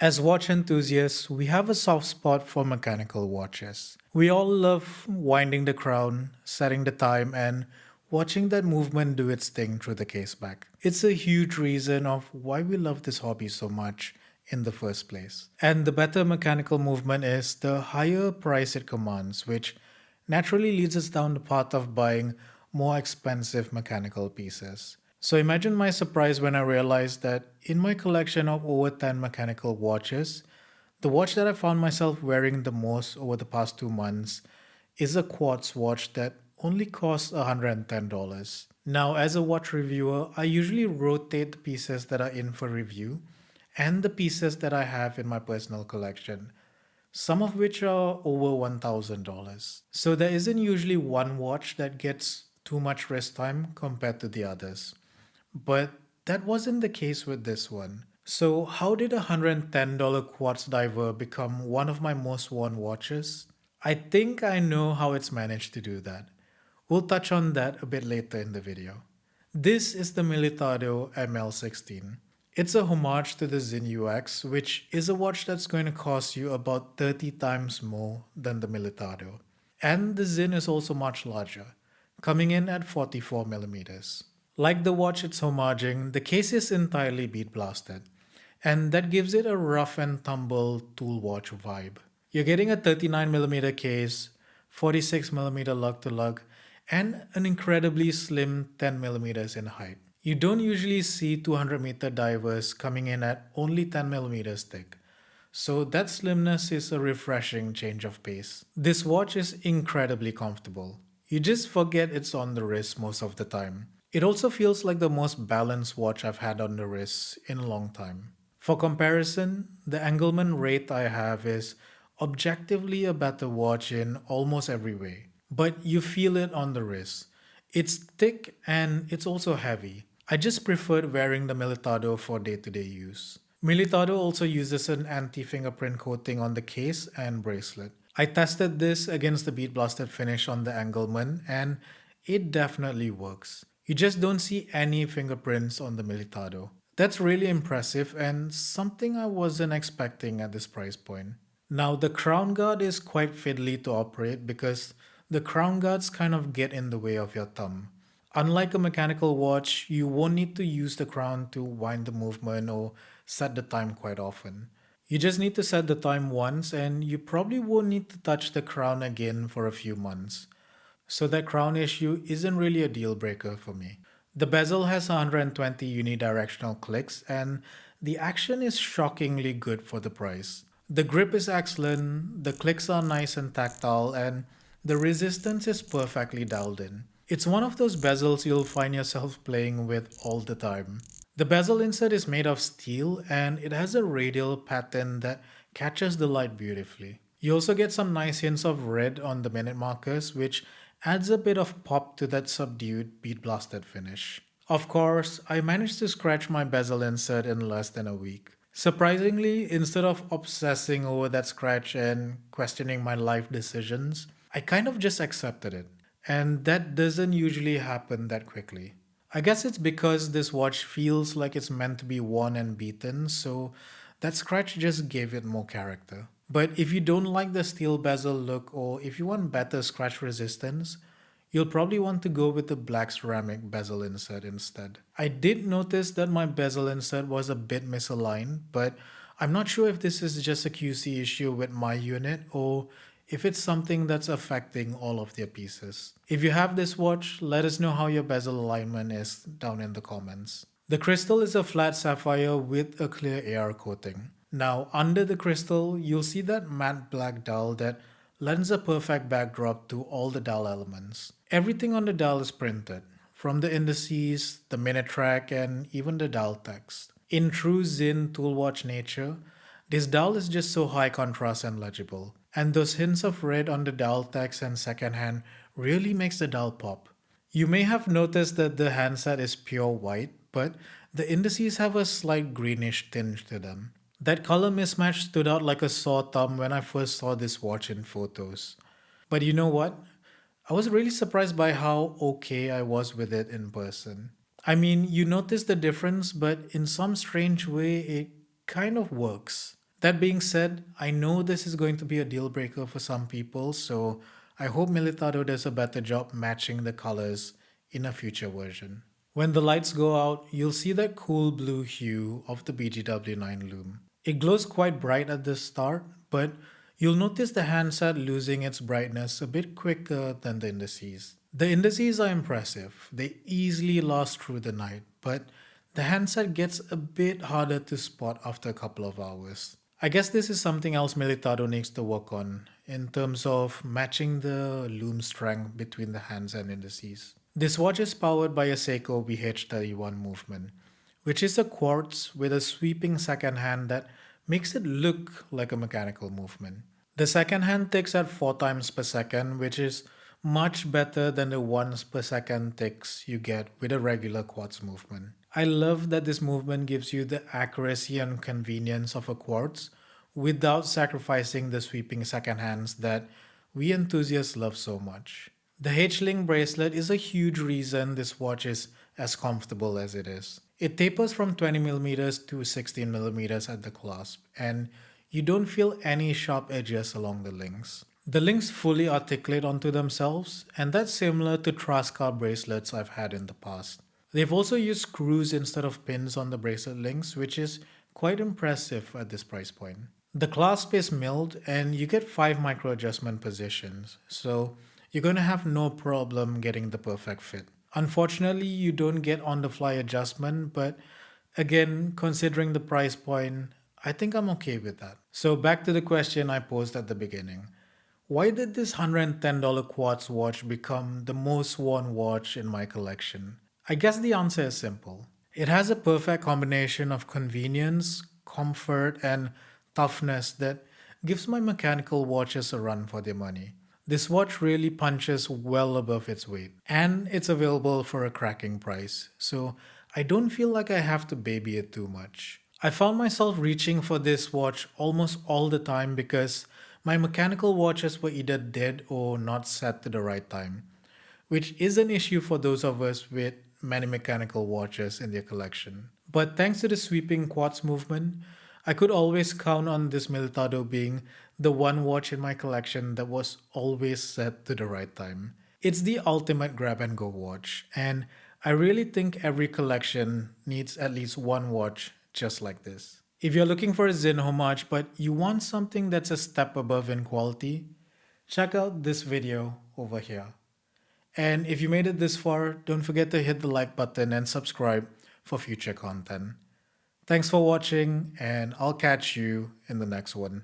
As watch enthusiasts, we have a soft spot for mechanical watches. We all love winding the crown, setting the time, and watching that movement do its thing through the case back. It's a huge reason of why we love this hobby so much in the first place. And the better mechanical movement is, the higher price it commands, which naturally leads us down the path of buying more expensive mechanical pieces. So imagine my surprise when I realized that in my collection of over 10 mechanical watches, the watch that I found myself wearing the most over the past 2 months is a quartz watch that only costs $110. Now, as a watch reviewer, I usually rotate the pieces that are in for review and the pieces that I have in my personal collection, some of which are over $1,000. So there isn't usually one watch that gets too much wrist time compared to the others. But that wasn't the case with this one. So, how did a $110 quartz diver become one of my most worn watches? I think I know how it's managed to do that. We'll touch on that a bit later in the video. This is the Militado ML16. It's a homage to the Sinn UX, which is a watch that's going to cost you about 30 times more than the Militado. And the Sinn is also much larger, coming in at 44 millimeters. Like the watch it's homaging, the case is entirely bead blasted, and that gives it a rough and tumble tool watch vibe. You're getting a 39mm case, 46mm lug to lug, and an incredibly slim 10mm in height. You don't usually see 200-meter divers coming in at only 10mm thick, so that slimness is a refreshing change of pace. This watch is incredibly comfortable. You just forget it's on the wrist most of the time. It also feels like the most balanced watch I've had on the wrist in a long time. For comparison, the Engelmann rate I have is objectively a better watch in almost every way, but you feel it on the wrist. It's thick and it's also heavy. I just preferred wearing the Militado for day-to-day use. Militado also uses an anti-fingerprint coating on the case and bracelet. I tested this against the bead blasted finish on the Engelmann, and it definitely works. You just don't see any fingerprints on the Militado. That's really impressive and something I wasn't expecting at this price point. Now, the crown guard is quite fiddly to operate because the crown guards kind of get in the way of your thumb. Unlike a mechanical watch, you won't need to use the crown to wind the movement or set the time quite often. You just need to set the time once, and you probably won't need to touch the crown again for a few months. So that crown issue isn't really a deal breaker for me. The bezel has 120 unidirectional clicks, and the action is shockingly good for the price. The grip is excellent, the clicks are nice and tactile, and the resistance is perfectly dialed in. It's one of those bezels you'll find yourself playing with all the time. The bezel insert is made of steel and it has a radial pattern that catches the light beautifully. You also get some nice hints of red on the minute markers, which adds a bit of pop to that subdued bead blasted finish. Of course, I managed to scratch my bezel insert in less than a week. Surprisingly, instead of obsessing over that scratch and questioning my life decisions, I kind of just accepted it. And that doesn't usually happen that quickly. I guess it's because this watch feels like it's meant to be worn and beaten, so that scratch just gave it more character. But if you don't like the steel bezel look or if you want better scratch resistance, you'll probably want to go with the black ceramic bezel insert instead. I did notice that my bezel insert was a bit misaligned, but I'm not sure if this is just a QC issue with my unit or if it's something that's affecting all of their pieces. If you have this watch, let us know how your bezel alignment is down in the comments. The crystal is a flat sapphire with a clear AR coating. Now, under the crystal, you'll see that matte black dial that lends a perfect backdrop to all the dial elements. Everything on the dial is printed, from the indices, the minute track, and even the dial text. In true Sinn toolwatch nature, this dial is just so high contrast and legible, and those hints of red on the dial text and secondhand really makes the dial pop. You may have noticed that the handset is pure white, but the indices have a slight greenish tinge to them. That color mismatch stood out like a sore thumb when I first saw this watch in photos. But you know what? I was really surprised by how okay I was with it in person. I mean, you notice the difference, but in some strange way, it kind of works. That being said, I know this is going to be a deal breaker for some people, so I hope Militado does a better job matching the colors in a future version. When the lights go out, you'll see that cool blue hue of the BGW9 loom. It glows quite bright at the start, but you'll notice the handset losing its brightness a bit quicker than the indices. The indices are impressive. They easily last through the night, but the handset gets a bit harder to spot after a couple of hours. I guess this is something else Militado needs to work on in terms of matching the loom strength between the hands and indices. This watch is powered by a Seiko BH31 movement, which is a quartz with a sweeping second hand that makes it look like a mechanical movement. The second hand ticks at 4 times per second, which is much better than the ones per second ticks you get with a regular quartz movement. I love that this movement gives you the accuracy and convenience of a quartz without sacrificing the sweeping second hands that we enthusiasts love so much. The H-Link bracelet is a huge reason this watch is as comfortable as it is. It tapers from 20mm to 16mm at the clasp, and you don't feel any sharp edges along the links. The links fully articulate onto themselves, and that's similar to Trascar bracelets I've had in the past. They've also used screws instead of pins on the bracelet links, which is quite impressive at this price point. The clasp is milled and you get 5 micro adjustment positions, so you're going to have no problem getting the perfect fit. Unfortunately, you don't get on the fly adjustment, but again, considering the price point, I think I'm okay with that. So, back to the question I posed at the beginning. Why did this $110 quartz watch become the most worn watch in my collection? I guess the answer is simple. It has a perfect combination of convenience, comfort, and toughness that gives my mechanical watches a run for their money. This watch really punches well above its weight, and it's available for a cracking price, so I don't feel like I have to baby it too much. I found myself reaching for this watch almost all the time because my mechanical watches were either dead or not set to the right time, which is an issue for those of us with many mechanical watches in their collection. But thanks to the sweeping quartz movement, I could always count on this Militado being the one watch in my collection that was always set to the right time. It's the ultimate grab and go watch, and I really think every collection needs at least one watch just like this. If you're looking for a Sinn Homage but you want something that's a step above in quality, check out this video over here. And if you made it this far, don't forget to hit the like button and subscribe for future content. Thanks for watching, and I'll catch you in the next one.